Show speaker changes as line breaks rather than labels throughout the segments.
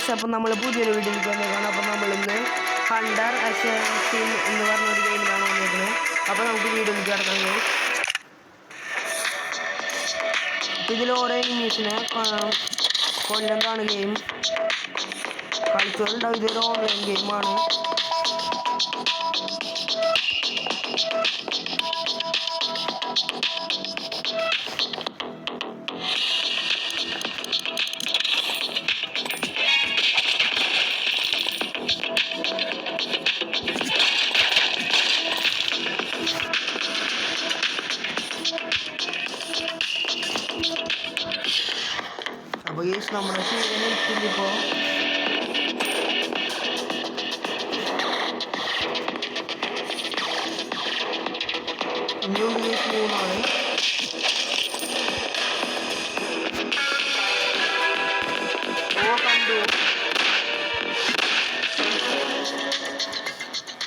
Guys, അപ്പം നമ്മൾ പുതിയൊരു വീഡിയോയിലേക്ക് വന്നേക്കാണ്. അപ്പം നമ്മളിന്ന് ഹണ്ടർ അസാസിൻ എന്ന് പറഞ്ഞൊരു ഗെയിമിലാണ് വന്നേക്കുന്നത്. അപ്പോൾ നമുക്ക് വീഡിയോയിലേക്ക് കിടക്കാം ഗൈസ്. അപ്പം ഇതിൽ ഓരോ എനിമീസിനെ കൊല്ലുന്നതാണ് ഗെയിം. കളിച്ചോളുണ്ടാവും. ഇതൊരു ഓൺലൈൻ ഗെയിമാണ്. അപ്പോൾ ഗൈസ്, നമ്മുടെ സീസൺ എത്തിയിപ്പോൾ ന്യൂ ഗേസ് 3 കണ്ടു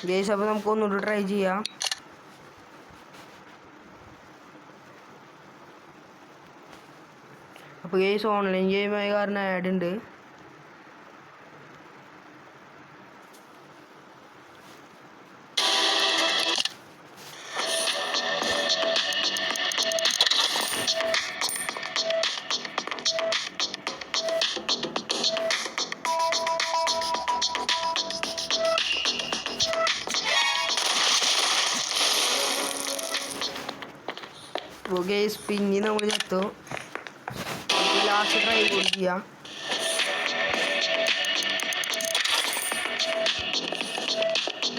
ഗൈസ്. അപ്പോൾ നമുക്കൊന്നുകൂടി ട്രൈ ചെയ്യാം. അപ്പോൾ ഗൈസ്, ഓൺലൈൻ ഗെയിമായ കാരണം ആഡ് ഉണ്ട്. അപ്പോൾ ഗൈസ്, പിന്നെ നമ്മൾ ചത്തു. ലാസ്റ്റ് ട്രൈ കൂടി ചെയ്യാം.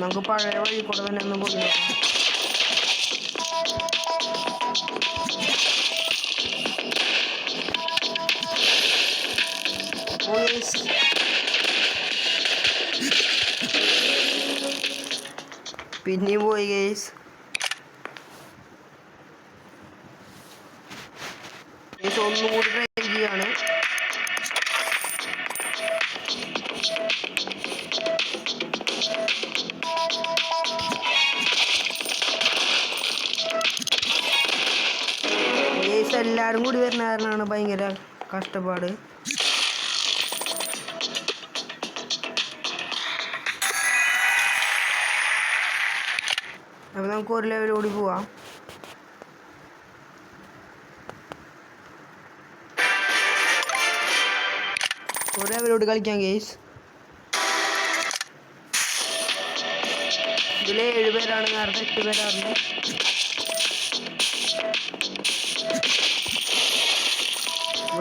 നമുക്ക് പഴയ വഴി കൂടെ തന്നെ ഒന്ന് പോയി നോക്കാം. പിന്നെയും പോയി ഗൈസ്. ഒന്നും കൂടി ട്രൈ ചെയ്യാണ്. ഗൈസ്, എല്ലാവരും കൂടി വരുന്ന കാരണമാണ് ഭയങ്കര കഷ്ടപ്പാട്. അപ്പോൾ നമുക്ക് ഒരു ലെവൽ കൂടി പോവാം. ഒരു ലെവലോട് കളിക്കാം ഗൈസ്. ഇതിൽ 7 പേരാണ്, നേരത്തെ 8 പേരാണ്.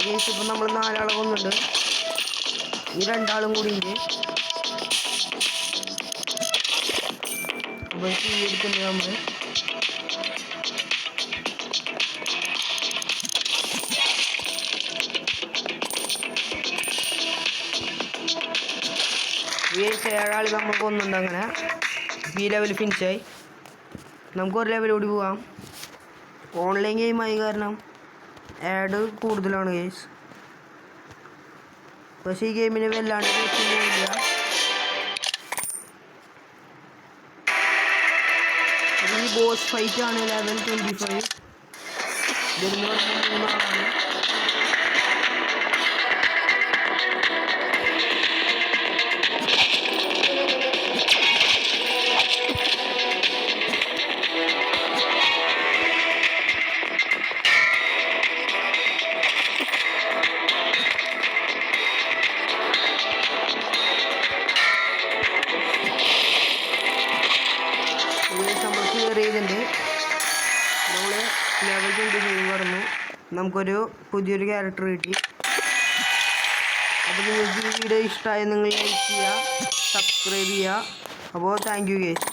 ഗൈസ്, ഇപ്പം നമ്മൾ 4 ആളെ കൊന്നുണ്ട്. ഈ 2 ആളും കൂടി ഉണ്ട്. അപ്പോൾ എടുക്കുന്നുണ്ട് നമ്മൾ. ഗൈസ്, 7 ആൾ നമ്മൾ കൊന്നുണ്ട്. അങ്ങനെ ഈ ലെവൽ ഫിനിഷായി. നമുക്ക് ഒരു ലെവൽ കൂടി പോവാം. ഓൺലൈൻ ഗെയിമായി കാരണം ആഡ് കൂടുതലാണ് ഗൈസ്. പക്ഷേ ഈ ഗെയിമിന് വല്ലാണ്ട് ഇല്ല. ഈ ബോസ് ഫൈറ്റ് ആണ് ലെവൽ 25. ഇതിന് 3 ആളാണ്. നമ്മൾ ക്ലിയർ ചെയ്തിട്ടുണ്ട്. നമ്മൾ ലെവൽ 25 പറഞ്ഞു. നമുക്കൊരു പുതിയൊരു ക്യാരക്ടർ കിട്ടി. അപ്പോൾ നിങ്ങൾക്ക് ഈ വീഡിയോ ഇഷ്ടമായി നിങ്ങൾ ലൈക്ക് ചെയ്യുക, സബ്സ്ക്രൈബ് ചെയ്യുക. അപ്പോൾ താങ്ക് യു ഗൈസ്.